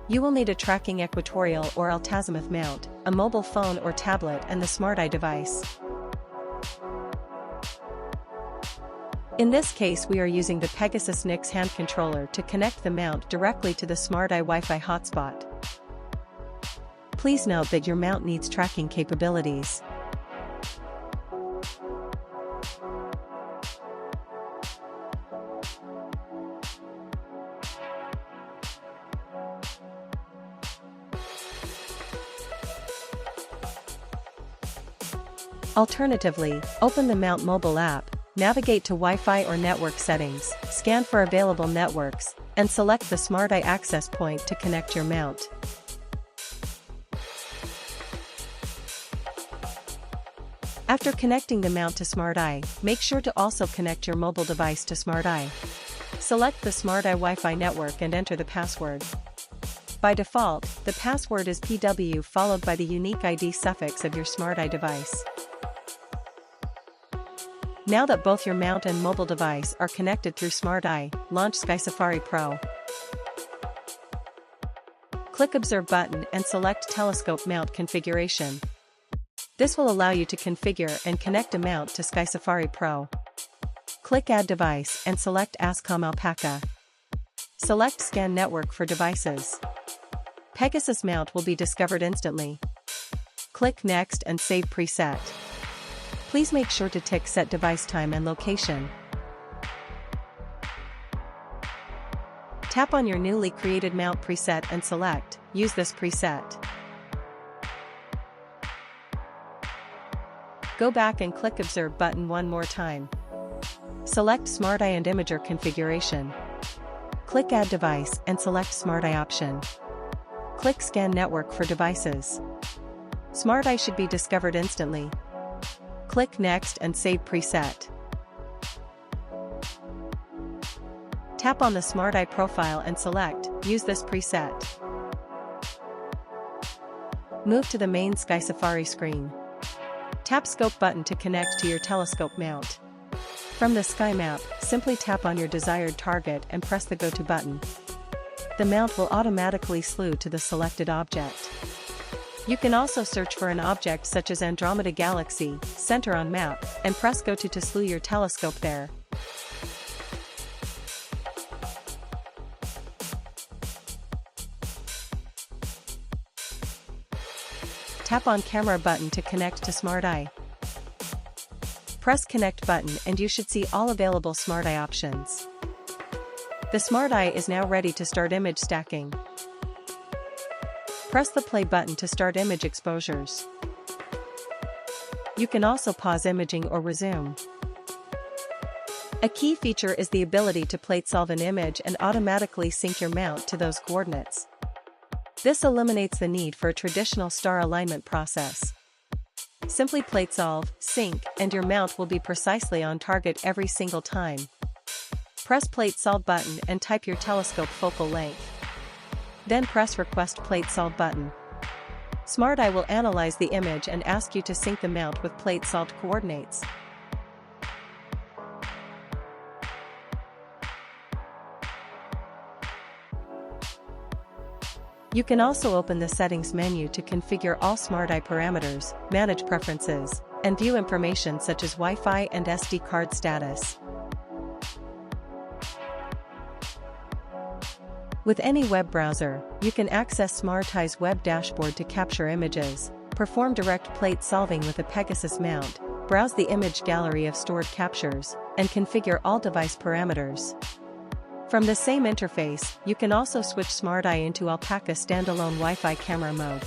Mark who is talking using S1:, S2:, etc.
S1: You will need a tracking equatorial or altazimuth mount, a mobile phone or tablet and the SmartEye device. In this case we are using the Pegasus NYX hand controller to connect the mount directly to the SmartEye Wi-Fi hotspot. Please note that your mount needs tracking capabilities. Alternatively, open the Mount mobile app, navigate to Wi-Fi or network settings, scan for available networks, and select the SmartEye access point to connect your mount. After connecting the mount to SmartEye, make sure to also connect your mobile device to SmartEye. Select the SmartEye Wi-Fi network and enter the password. By default, the password is PW followed by the unique ID suffix of your SmartEye device. Now that both your mount and mobile device are connected through SmartEye, launch Sky Safari Pro. Click Observe button and select Telescope Mount Configuration. This will allow you to configure and connect a mount to Sky Safari Pro. Click Add Device and select Ascom Alpaca. Select Scan Network for devices. Pegasus mount will be discovered instantly. Click Next and save preset. Please make sure to tick Set Device Time and Location. Tap on your newly created mount preset and select Use this preset. Go back and click Observe button one more time. Select SmartEye and Imager configuration. Click Add Device and select SmartEye option. Click Scan Network for devices. SmartEye should be discovered instantly. Click Next and save preset. Tap on the SmartEye profile and select Use this preset. Move to the main Sky Safari screen. Tap Scope button to connect to your telescope mount. From the Sky Map, simply tap on your desired target and press the Go To button. The mount will automatically slew to the selected object. You can also search for an object such as Andromeda Galaxy, center on map, and press Go To slew your telescope there. Tap on Camera button to connect to SmartEye. Press Connect button and you should see all available SmartEye options. The SmartEye is now ready to start image stacking. Press the play button to start image exposures. You can also pause imaging or resume. A key feature is the ability to plate solve an image and automatically sync your mount to those coordinates. This eliminates the need for a traditional star alignment process. Simply plate solve, sync, and your mount will be precisely on target every single time. Press Plate Solve button and type your telescope focal length. Then press Request Plate Solve button. SmartEye will analyze the image and ask you to sync the mount with plate solved coordinates. You can also open the Settings menu to configure all SmartEye parameters, manage preferences, and view information such as Wi-Fi and SD card status. With any web browser, you can access SmartEye's web dashboard to capture images, perform direct plate solving with a Pegasus mount, browse the image gallery of stored captures, and configure all device parameters. From the same interface, you can also switch SmartEye into Alpaca standalone Wi-Fi camera mode.